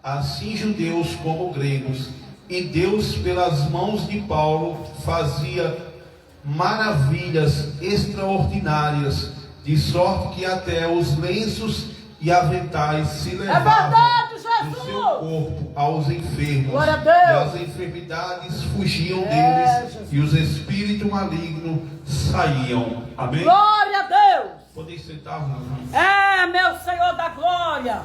assim judeus como gregos, e Deus, pelas mãos de Paulo, fazia maravilhas extraordinárias, de sorte que até os lenços e aventais se levavam do seu corpo aos enfermos, e as enfermidades fugiam deles, e os espíritos malignos saíam. Amém? Glória a Deus! Podem sentar, irmão. Meu Senhor da glória!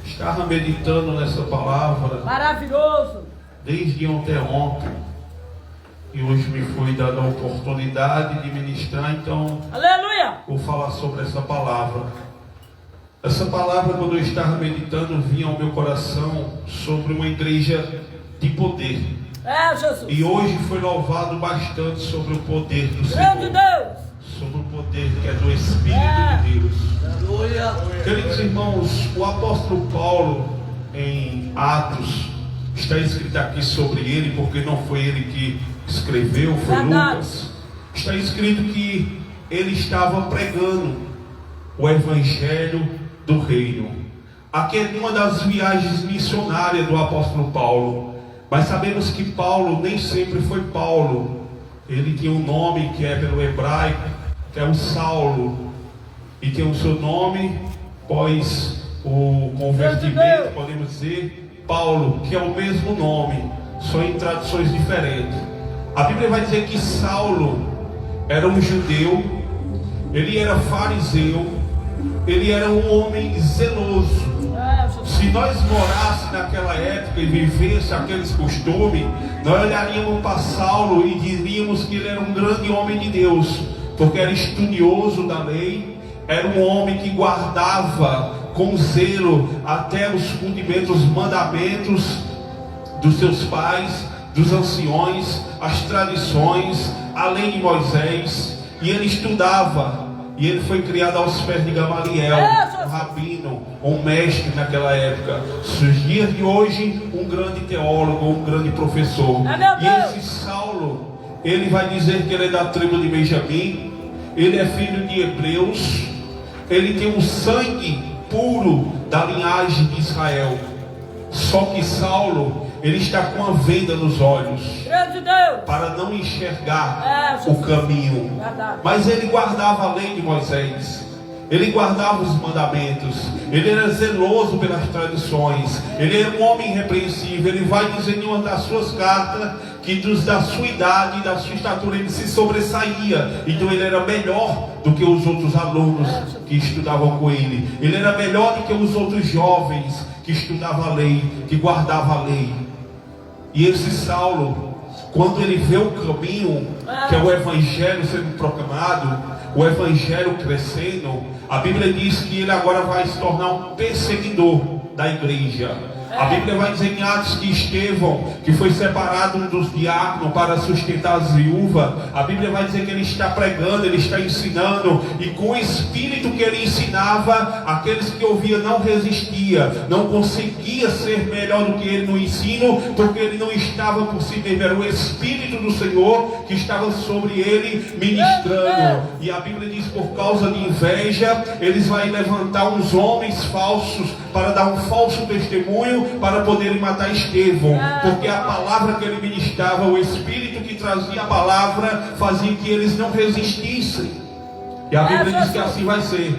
Estava meditando nessa palavra Maravilhoso! desde ontem, e hoje me foi dada a oportunidade de ministrar, então Aleluia! vou falar sobre essa palavra. Essa palavra, quando eu estava meditando, vinha ao meu coração sobre uma igreja de poder. Jesus! E hoje foi louvado bastante sobre o poder do Grande Senhor, Deus! sobre o poder que é do Espírito de Deus. Aleluia! Queridos irmãos, o apóstolo Paulo, em Atos, está escrito aqui sobre ele, porque não foi ele que escreveu, foi Verdade. Lucas. Está escrito que ele estava pregando o evangelho do reino. Aqui é uma das viagens missionárias do apóstolo Paulo. Mas sabemos que Paulo nem sempre foi Paulo. Ele tinha um nome que é pelo hebraico, que é o Saulo, e tem o seu nome após o convertimento, podemos dizer, Paulo, que é o mesmo nome, só em traduções diferentes. A Bíblia vai dizer que Saulo era um judeu, ele era fariseu, ele era um homem zeloso. Se nós morássemos naquela época e vivêssemos aqueles costumes, nós olharíamos para Saulo e diríamos que ele era um grande homem de Deus, porque era estudioso da lei, era um homem que guardava com zelo até os cumprimentos, os mandamentos dos seus pais, dos anciões, as tradições, a lei de Moisés, e ele estudava. E ele foi criado aos pés de Gamaliel, um rabino, um mestre naquela época. Nos dias de hoje, um grande teólogo, um grande professor. E esse Saulo, ele vai dizer que ele é da tribo de Benjamim, ele é filho de hebreus, ele tem um sangue puro da linhagem de Israel. Só que Saulo, ele está com a venda nos olhos, para não enxergar o caminho. Mas ele guardava a lei de Moisés, ele guardava os mandamentos, ele era zeloso pelas tradições, ele era um homem irrepreensível. Ele vai dizer em uma das suas cartas que da sua idade e da sua estatura ele se sobressaía. Então ele era melhor do que os outros alunos que estudavam com ele. Ele era melhor do que os outros jovens que estudavam a lei, que guardavam a lei. E esse Saulo, quando ele vê o caminho, que é o evangelho sendo proclamado, o evangelho crescendo, a Bíblia diz que ele agora vai se tornar um perseguidor da igreja. A Bíblia vai dizer em Atos que Estevão, que foi separado dos diáconos para sustentar as viúvas, a Bíblia vai dizer que ele está pregando, ele está ensinando, e com o espírito que ele ensinava, aqueles que ouviam não resistia, não conseguia ser melhor do que ele no ensino, porque ele não estava por si mesmo, era o Espírito do Senhor que estava sobre ele ministrando. E a Bíblia diz, por causa de inveja, eles vão levantar uns homens falsos para dar um falso testemunho, para poderem matar Estevão, porque a palavra que ele ministrava, o Espírito que trazia a palavra, fazia que eles não resistissem. E a Bíblia diz que assim vai ser.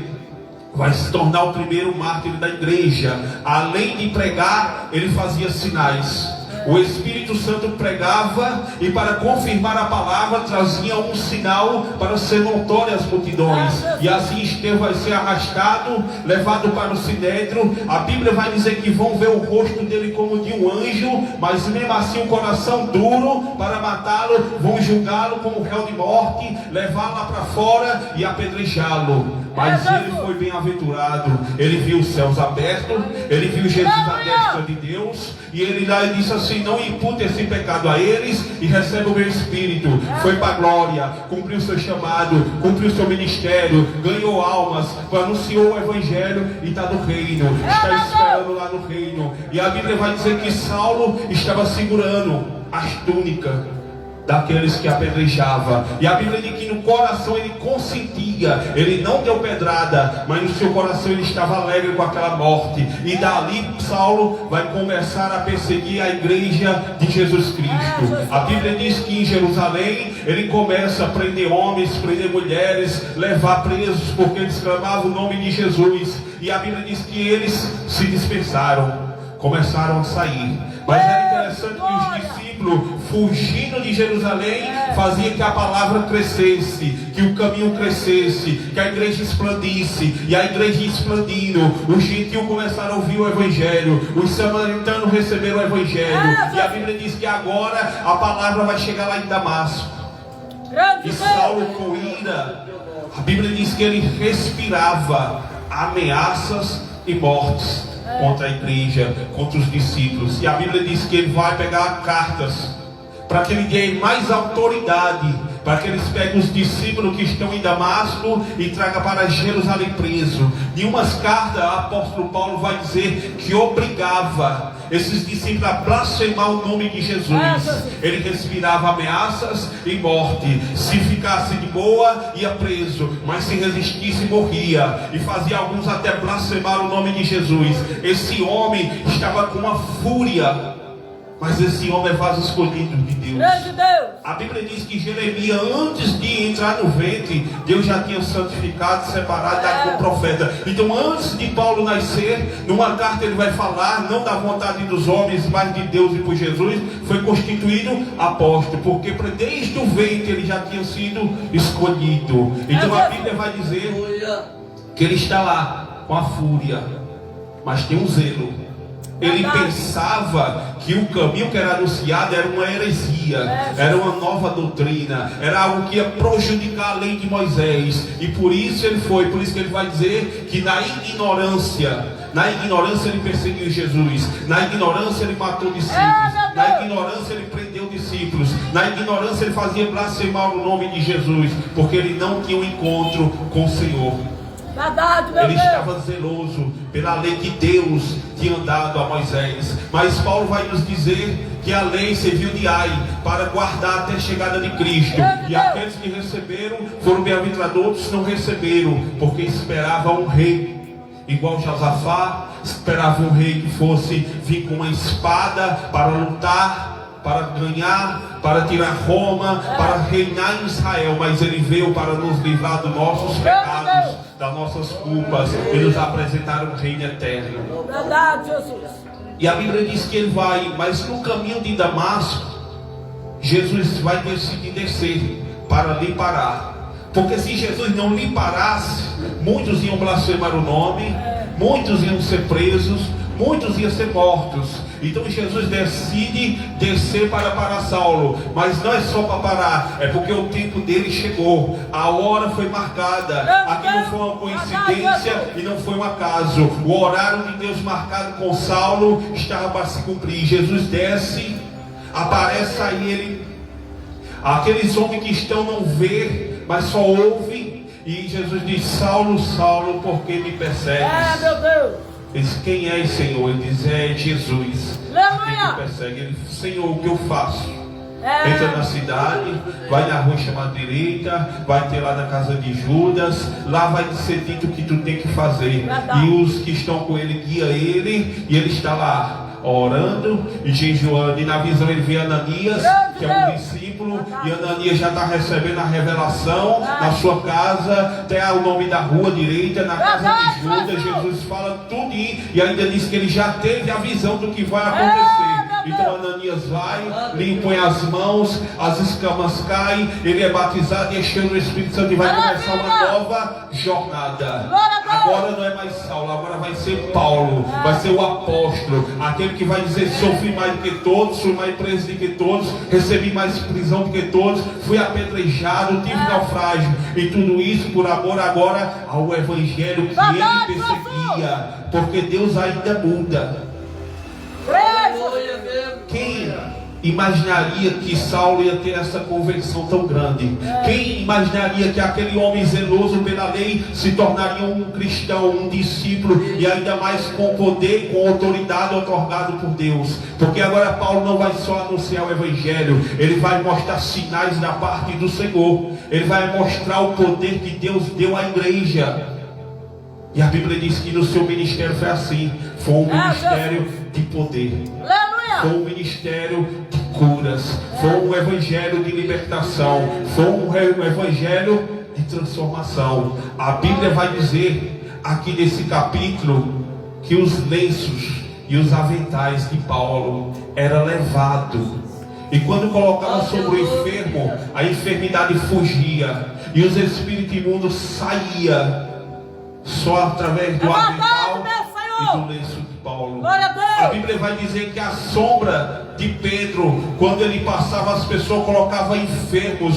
Vai se tornar o primeiro mártir da igreja. Além de pregar, ele fazia sinais. O Espírito Santo pregava, e para confirmar a palavra trazia um sinal para ser notório às multidões. E assim Estevão vai ser arrastado, levado para o sinédrio. A Bíblia vai dizer que vão ver o rosto dele como de um anjo, mas mesmo assim o coração duro para matá-lo. Vão julgá-lo como réu de morte, levá-lo lá para fora e apedrejá-lo. Mas ele foi bem-aventurado. Ele viu os céus abertos, ele viu Jesus à destra de Deus, e ele lá disse assim: não impute esse pecado a eles, e recebe o meu Espírito. Foi para a glória, cumpriu o seu chamado, cumpriu o seu ministério, ganhou almas, anunciou o Evangelho e está no reino, está esperando lá no reino. E a Bíblia vai dizer que Saulo estava segurando as túnicas daqueles que apedrejava. E a Bíblia diz que no coração ele consentia, ele não deu pedrada, mas no seu coração ele estava alegre com aquela morte. E dali Saulo vai começar a perseguir a igreja de Jesus Cristo. A Bíblia diz que em Jerusalém ele começa a prender homens, prender mulheres, levar presos, porque eles clamavam o nome de Jesus. E a Bíblia diz que eles se dispersaram, começaram a sair. Mas era interessante que os discípulos, fugindo de Jerusalém, faziam que a palavra crescesse, que o caminho crescesse, que a igreja expandisse. E a igreja expandindo, os gentios começaram a ouvir o evangelho, os samaritanos receberam o evangelho. E a Bíblia diz que agora a palavra vai chegar lá em Damasco. E Saulo, com ira, a Bíblia diz que ele respirava ameaças e mortes contra a igreja, contra os discípulos. E a Bíblia diz que ele vai pegar cartas para que ele dê mais autoridade, para que eles peguem os discípulos que estão em Damasco e tragam para Jerusalém preso. Em umas cartas, o apóstolo Paulo vai dizer que obrigava esses discípulos a blasfemar o nome de Jesus. Ele respirava ameaças e morte. Se ficasse de boa, ia preso, mas se resistisse, morria. E fazia alguns até blasfemar o nome de Jesus. Esse homem estava com uma fúria, mas esse homem é vaso escolhido de Deus. A Bíblia diz que Jeremias, antes de entrar no ventre, Deus já tinha santificado, separado, dado como profeta. Então, antes de Paulo nascer, numa carta ele vai falar, não da vontade dos homens, mas de Deus e por Jesus, foi constituído apóstolo, porque desde o ventre ele já tinha sido escolhido. Então a Bíblia vai dizer que ele está lá com a fúria, mas tem um zelo. Ele pensava que o caminho que era anunciado era uma heresia, era uma nova doutrina, era algo que ia prejudicar a lei de Moisés. E por isso ele foi, por isso que ele vai dizer que na ignorância ele perseguiu Jesus, na ignorância ele matou discípulos, na ignorância ele prendeu discípulos, na ignorância ele fazia blasfemar o nome de Jesus, porque ele não tinha um encontro com o Senhor. Ele estava zeloso pela lei que Deus tinha dado a Moisés. Mas Paulo vai nos dizer que a lei serviu de ai para guardar até a chegada de Cristo. E aqueles que receberam foram bem-aventurados, outros não receberam, porque esperavam um rei igual Josafá, esperavam um rei que fosse vir com uma espada para lutar, para ganhar, para tirar Roma, para reinar em Israel. Mas ele veio para nos livrar dos nossos pecados, das nossas culpas, e nos apresentar um reino eterno. Verdade, Jesus. E a Bíblia diz que ele vai, mas no caminho de Damasco, Jesus vai decidir descer para lhe parar. Porque se Jesus não lhe parasse, muitos iam blasfemar o nome, muitos iam ser presos, muitos iam ser mortos. Então Jesus decide descer para parar Saulo. Mas não é só para parar, é porque o tempo dele chegou, a hora foi marcada. Aqui não foi uma coincidência e não foi um acaso. O horário de Deus marcado com Saulo estava para se cumprir. Jesus desce, aparece aí ele. Aqueles homens que estão não vê, mas só ouvem. E Jesus diz: Saulo, Saulo, por que me persegues? Meu Deus. Ele diz: quem é, Senhor? Ele diz: é Jesus. Quem me persegue? Ele diz: Senhor, o que eu faço? Entra na cidade, vai na rua chamada direita, vai ter lá na casa de Judas, lá vai ser dito o que tu tem que fazer. E os que estão com ele, guia ele, e ele está lá orando e jejuando. E na visão ele vê Ananias, que é um discípulo, e Ananias já está recebendo a revelação na sua casa, até o nome da rua direita, na casa de Judas. Jesus fala tudo e ainda diz que ele já teve a visão do que vai acontecer. Então Ananias vai, lhe impõe as mãos, as escamas caem, ele é batizado e é cheio do Espírito Santo e vai começar uma nova jornada. Agora não é mais Saulo, agora vai ser Paulo, vai ser o apóstolo, aquele que vai dizer: sofri mais do que todos, fui mais preso do que todos, recebi mais prisão do que todos, fui apedrejado, tive naufrágio, e tudo isso por amor agora ao evangelho que ele perseguia, porque Deus ainda muda. Quem imaginaria que Saulo ia ter essa conversão tão grande? Quem imaginaria que aquele homem zeloso pela lei se tornaria um cristão, um discípulo, e ainda mais com poder, com autoridade otorgado por Deus? Porque agora Paulo não vai só anunciar o Evangelho, ele vai mostrar sinais da parte do Senhor, ele vai mostrar o poder que Deus deu à igreja. E a Bíblia diz que no seu ministério foi assim, foi um ministério de poder, foi um ministério de curas, foi um evangelho de libertação, foi um evangelho de transformação. A Bíblia vai dizer aqui nesse capítulo que os lenços e os aventais de Paulo eram levados, e quando colocava sobre o enfermo, a enfermidade fugia e os espíritos imundos saíam só através do avental e do lenço de Paulo. A Bíblia vai dizer que a sombra de Pedro, quando ele passava, as pessoas colocavam enfermos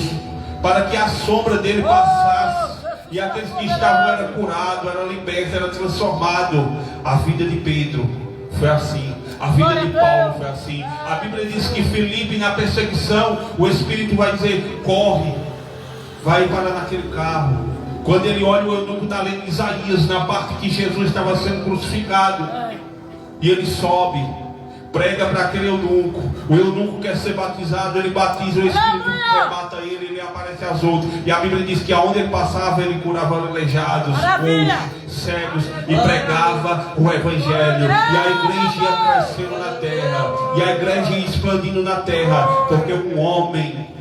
para que a sombra dele passasse, e aqueles que estavam eram curados, eram libertos, eram transformados. A vida de Pedro foi assim, a vida de Paulo foi assim. A Bíblia diz que Filipe, na perseguição, o Espírito vai dizer: corre, vai para naquele carro. Quando ele olha o eunuco, está lendo Isaías, na parte que Jesus estava sendo crucificado, e ele sobe, prega para aquele eunuco. O eunuco quer ser batizado, ele batiza, o Espírito rebata ele, ele aparece aos outros. E a Bíblia diz que aonde ele passava, ele curava aleijados, coxos, cegos, e pregava o Evangelho. E a igreja ia crescendo na terra, e a igreja ia expandindo na terra, porque um homem,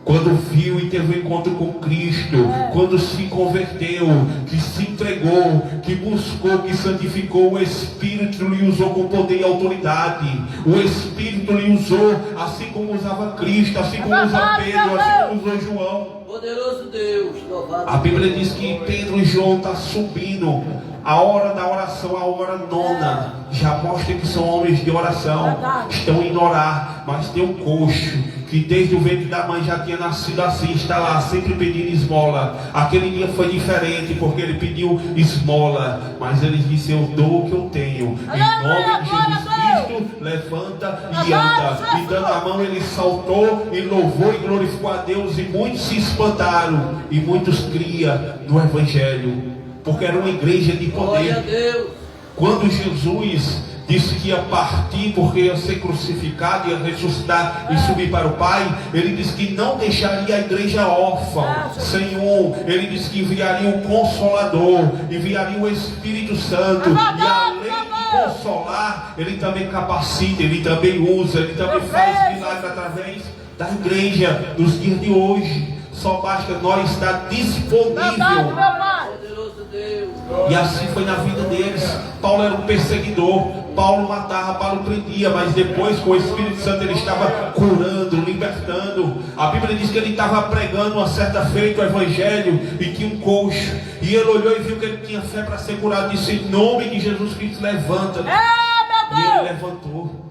quando viu e teve um encontro com Cristo, quando se converteu, que se entregou, que buscou, que santificou, o Espírito lhe usou com poder e autoridade. O Espírito lhe usou, assim como usava Cristo, assim como usa Pedro, assim como usou João. Poderoso Deus, louvado. A Bíblia diz que Pedro e João estão subindo. A hora da oração, a hora nona, já mostra que são homens de oração, estão indo orar. Mas tem um coxo que desde o ventre da mãe já tinha nascido assim, está lá sempre pedindo esmola. Aquele dia foi diferente, porque ele pediu esmola, mas ele disse: eu dou o que eu tenho, em nome de Jesus Cristo, levanta e anda. E dando a mão, ele saltou e louvou e glorificou a Deus, e muitos se espantaram, e muitos criam no Evangelho, porque era uma igreja de Glória a poder. Deus. Quando Jesus disse que ia partir, porque ia ser crucificado, ia ressuscitar e subir para o Pai, ele disse que não deixaria a igreja órfã, Senhor. Ele disse que enviaria o Consolador, enviaria o Espírito Santo, e além de consolar, ele também capacita, ele também usa, ele também faz milagre através da igreja dos dias de hoje. Só basta nós estar disponível. Poderoso Deus. E assim foi na vida deles. Paulo era um perseguidor, Paulo matava, Paulo prendia, mas depois com o Espírito Santo ele estava curando, libertando. A Bíblia diz que ele estava pregando uma certa feita o Evangelho, e tinha um coxo, e ele olhou e viu que ele tinha fé para ser curado, disse: em nome de Jesus Cristo, levanta. E ele levantou.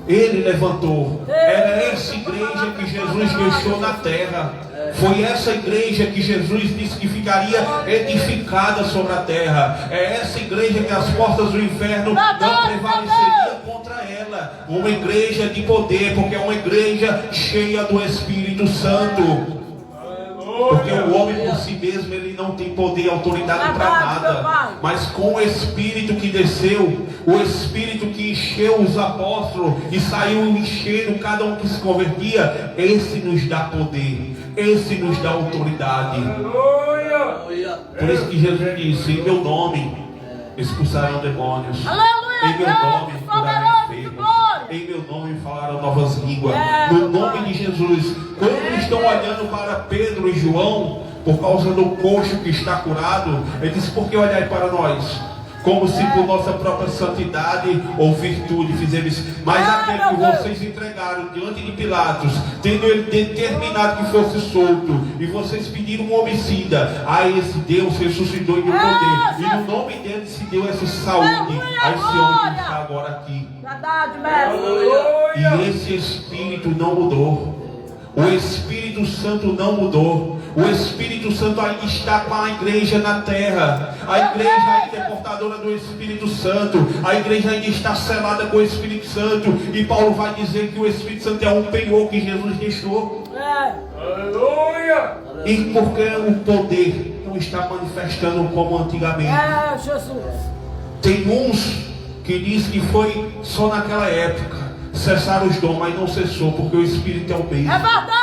Ele levantou. Era essa igreja que Jesus deixou na terra. Foi essa igreja que Jesus disse que ficaria edificada sobre a terra. É essa igreja que as portas do inferno não prevaleceriam contra ela. Uma igreja de poder, porque é uma igreja cheia do Espírito Santo. Porque o homem por si mesmo, ele não tem poder e autoridade para nada. Mas com o Espírito que desceu, o Espírito que encheu os apóstolos e saiu enchendo cada um que se convertia, esse nos dá poder, esse nos dá autoridade. Por isso que Jesus disse: em meu nome expulsarão demônios, em meu nome curarão enfermos, em meu nome falarão novas línguas. No nome de Jesus. Quando estão olhando para Pedro e João, por causa do coxo que está curado, ele disse: por que olhar para nós? Como se por nossa própria santidade ou virtude fizemos. Mas aquele que vocês entregaram diante de Pilatos, tendo ele determinado que fosse solto, e vocês pediram um homicida, a esse Deus ressuscitou em poder, e no nome dele se deu essa saúde a esse homem que está agora aqui. E esse Espírito não mudou. O Espírito Santo não mudou. O Espírito Santo ainda está com a igreja na terra. A igreja ainda é portadora do Espírito Santo. A igreja ainda está selada com o Espírito Santo. E Paulo vai dizer que o Espírito Santo é um penhor que Jesus deixou. Aleluia. E por que o poder não está manifestando como antigamente? Jesus. Tem uns que diz que foi só naquela época. Cessaram os dons, mas não cessou, porque o Espírito é o mesmo. É verdade,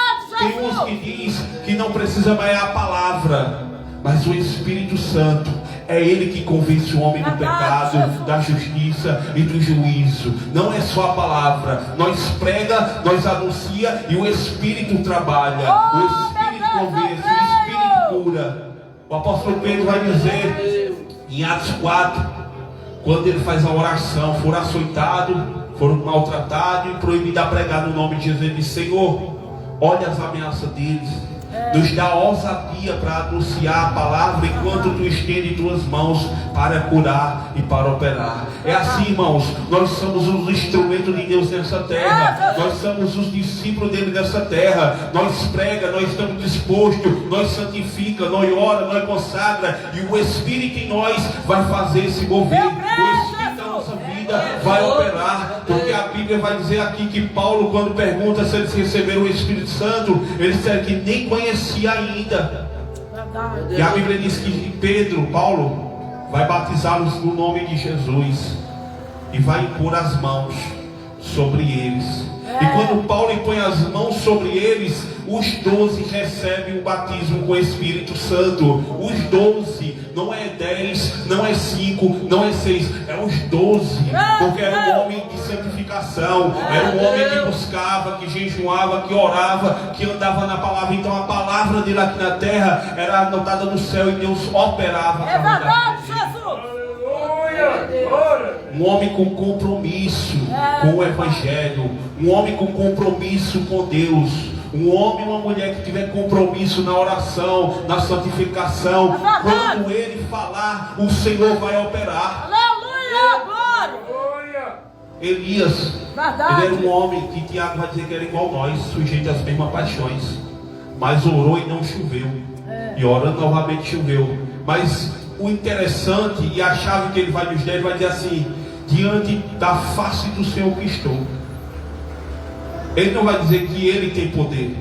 Tem uns que diz que não precisa mais a palavra, mas o Espírito Santo é Ele que convence o homem do pecado, da justiça e do juízo. Não é só a palavra. Nós prega, nós anuncia e o Espírito trabalha. O Espírito convence, o Espírito cura. O apóstolo Pedro vai dizer em Atos 4, quando ele faz a oração, foram açoitados, foram maltratados e proibidos a pregar no nome de Jesus. Ele diz: Senhor, olha as ameaças deles, nos dá ousadia para anunciar a palavra enquanto tu estende tuas mãos para curar e para operar. É assim, irmãos, nós somos os instrumentos de Deus nessa terra, nós somos os discípulos dele nessa terra. Nós prega, nós estamos dispostos, nós santifica, nós ora, nós consagra, e o Espírito em nós vai fazer se mover. O Espírito da nossa vida vai operar, porque a Bíblia vai dizer aqui que Paulo, quando pergunta se eles receberam o Espírito Santo, eles disseram que nem conhecia ainda. E a Bíblia diz que Pedro, Paulo, vai batizá-los no nome de Jesus e vai impor as mãos sobre eles. E quando Paulo impõe as mãos sobre eles, os 12 recebem o batismo com o Espírito Santo. Os 12, não é 10, não é 5, não é 6, é os 12, porque era um homem de santificação, era um homem que buscava, que jejuava, que orava, que andava na palavra. Então a palavra dele aqui na terra era anotada no céu e Deus operava. É verdade, Jesus. Um homem com compromisso com o Evangelho, um homem com compromisso com Deus, um homem e uma mulher que tiver compromisso na oração, na santificação, quando ele falar, o Senhor vai operar. Aleluia, glória. Elias, Verdade. ele era um homem que Tiago vai dizer que era igual nós, sujeito às mesmas paixões, mas orou e não choveu, e orando novamente choveu. Mas o interessante e a chave que ele vai nos dar, ele vai dizer assim: diante da face do Senhor que estou. Ele não vai dizer que ele tem poder.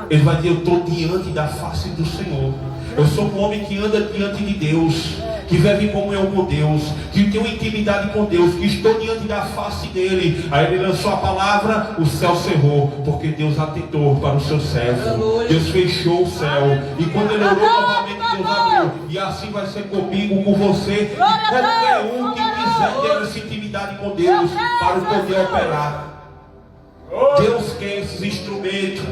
Ele vai dizer: eu estou diante da face do Senhor. Eu sou um homem que anda diante de Deus, que vive em comunhão com Deus, que tem uma intimidade com Deus, que estou diante da face dele. Aí ele lançou a palavra, o céu cerrou, porque Deus atentou para o seu servo. Deus fechou o céu. E quando ele orou novamente, Deus abriu. E assim vai ser comigo, com você, e qualquer um que quiser ter essa intimidade com Deus, para o poder operar. Deus quer esses instrumentos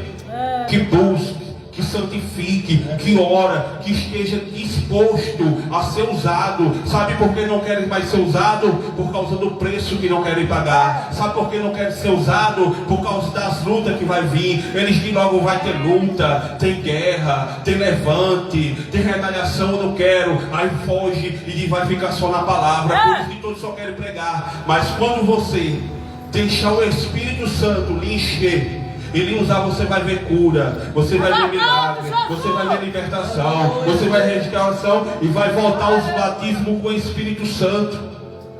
que busquem, que santifique, que ora, que esteja disposto a ser usado. Sabe por que não querem mais ser usado? Por causa do preço que não querem pagar. Sabe por que não querem ser usado? Por causa das lutas que vai vir. Eles dizem logo: vai ter luta, tem guerra, tem levante, tem retaliação, eu não quero. Aí foge e diz: vai ficar só na palavra. Por isso que todos só querem pregar. Mas quando você deixar o Espírito Santo lhe encher, ele usar, você vai ver cura, você vai ver milagre, você vai ver libertação, você vai ver restauração e vai voltar aos batismos com o Espírito Santo.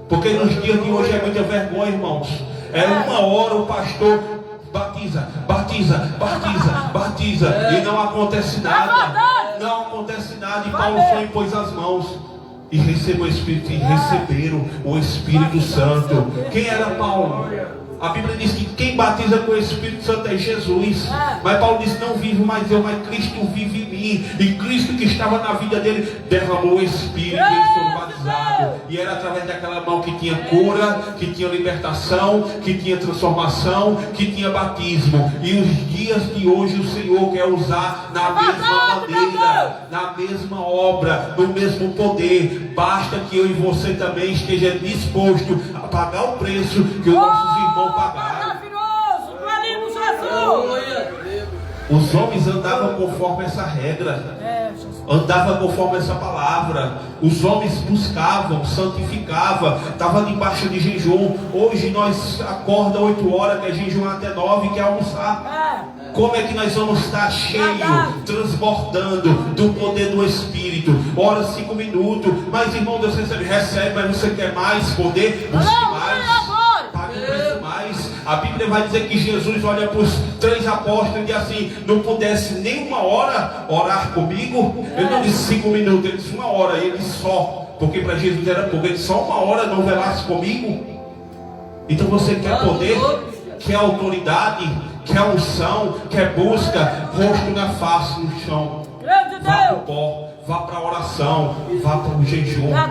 Porque nos dias de hoje é muita vergonha, irmãos. É uma hora o pastor batiza, batiza, batiza, batiza, e não acontece nada. Não acontece nada. E Paulo só impôs as mãos e recebeu o Espírito, e receberam o Espírito Santo. Quem era Paulo? A Bíblia diz que quem batiza com o Espírito Santo é Jesus. Mas Paulo diz: não vivo mais eu, mas Cristo vive em mim. E Cristo que estava na vida dele derramou o Espírito, e eles foram batizados. E era através daquela mão que tinha cura, que tinha libertação, que tinha transformação, que tinha batismo. E os dias de hoje o Senhor quer usar na mesma maneira, na mesma obra, no mesmo poder. Basta que eu e você também esteja disposto a pagar o preço que os nossos irmãos pagaram. Maravilhoso, glória Jesus. Aleluia. Os homens andavam conforme essa regra. Jesus. andava conforme essa palavra. Os homens buscavam, santificavam, estava debaixo de jejum. Hoje nós acorda 8 horas, quer jejuar até 9, quer almoçar. Como é que nós vamos estar cheio, transbordando do poder do Espírito? Ora 5 minutos, mas irmão, Deus recebe, mas você quer mais poder? Busque mais, pague um preço mais. A Bíblia vai dizer que Jesus olha para os 3 apóstolos e diz assim: não pudesse nem 1 hora orar comigo? Ele não disse 5 minutos, ele disse 1 hora, ele só, porque para Jesus era pouco, ele disse só 1 hora não velasse comigo? Então você quer poder, quer autoridade, quer unção, quer busca, rosto na face, no chão. Vá para o pó, vá para a oração, vá para o jejum, vá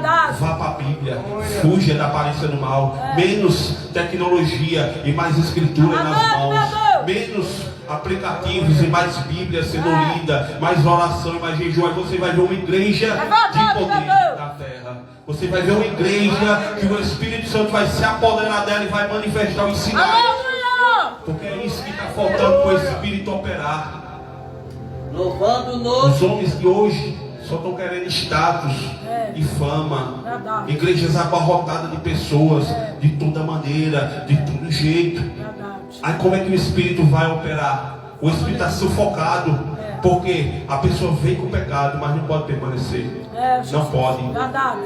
para a Bíblia, fuja da aparência do mal. Menos tecnologia e mais escritura nas mãos, menos aplicativos e mais Bíblia sendo lida, mais oração e mais jejum. Aí você vai ver uma igreja de poder na terra. Você vai ver uma igreja que o Espírito Santo vai se apoderar dela e vai manifestar os sinais. Porque é isso que está faltando para o Espírito operar. Louvando o nome. Os homens de hoje só estão querendo status e fama. Igrejas abarrotadas de pessoas, de toda maneira, de todo jeito. Aí como é que o Espírito vai operar? O Espírito está sufocado. Porque a pessoa vem com o pecado, mas não pode permanecer. Não pode.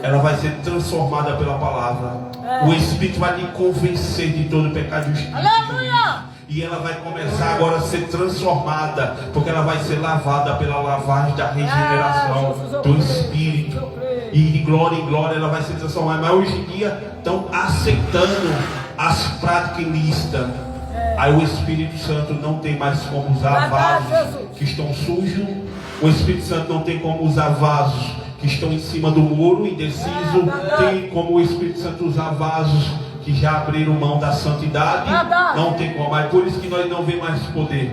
Ela vai ser transformada pela palavra. O Espírito vai lhe convencer de todo o pecado e justiça. E ela vai começar agora a ser transformada, porque ela vai ser lavada pela lavagem da regeneração do Espírito. E de glória em glória ela vai ser transformada. Mas hoje em dia estão aceitando as práticas ilícitas. Aí o Espírito Santo não tem mais como usar vasos que estão sujos. O Espírito Santo não tem como usar vasos que estão em cima do muro, indeciso. Tem como o Espírito Santo usar vasos que já abriram mão da santidade. Não tem como. É por isso que nós não vemos mais poder.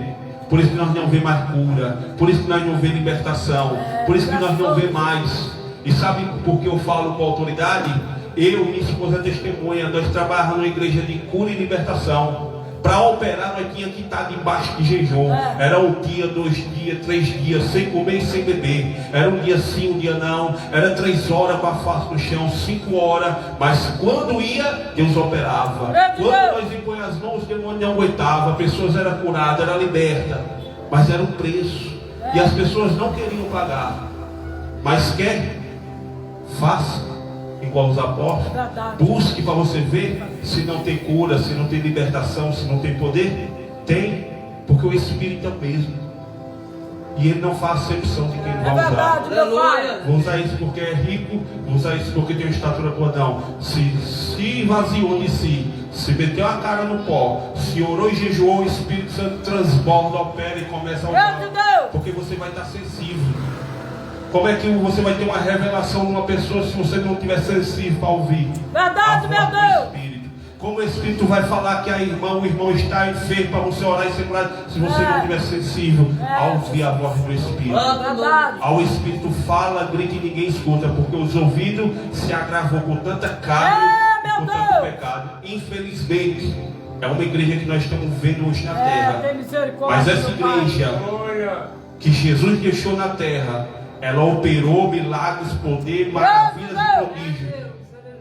Por isso que nós não vemos mais cura. Por isso que nós não vemos libertação. Por isso que nós não vemos mais. E sabe por que eu falo com autoridade? Eu e minha esposa testemunha. Nós trabalhamos numa igreja de cura e libertação. Para operar nós tínhamos que estar debaixo de jejum. Era 1 dia, 2 dias, 3 dias, sem comer e sem beber. Era um dia sim, um dia não. Era 3 horas com a face no chão, 5 horas. Mas quando ia, Deus operava. Quando nós impunhamos as mãos, o demônio não aguentava. Pessoas eram curadas, eram libertas. Mas era um preço. E as pessoas não queriam pagar. Mas quer? Faça. Igual os apóstolos, busque para você ver se não tem cura, se não tem libertação, se não tem poder. Tem, porque o Espírito é o mesmo. E ele não faz acepção de quem vai usar. Vou usar isso porque é rico, vou usar isso porque tem uma estatura boa. Não, se vaziou de si, se meteu a cara no pó, se orou e jejuou, o Espírito Santo transborda, opera e começa a usar. Porque você vai estar sensível. Como é que você vai ter uma revelação numa pessoa se você não estiver sensível para ouvir? Verdade, meu Deus! Como o Espírito vai falar que o irmão está enfermo para você orar e ser curado, se você não estiver sensível a ouvir a voz do Espírito? Ao Espírito fala, grita e ninguém escuta, porque os ouvidos se agravou com tanta carne e com tanto pecado. Infelizmente, é uma igreja que nós estamos vendo hoje na terra. Mas essa igreja que Jesus deixou na terra, ela operou milagres, poder, maravilhas e prodígios.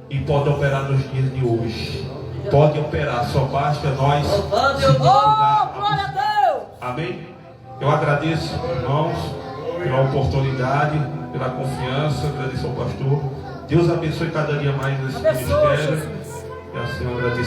E pode operar nos dias de hoje. Pode operar, só basta nós se disciplinar. Glória a Deus! Amém? Eu agradeço, irmãos, pela oportunidade, pela confiança. Agradeço ao pastor. Deus abençoe cada dia mais nesse ministério. E assim eu agradeço.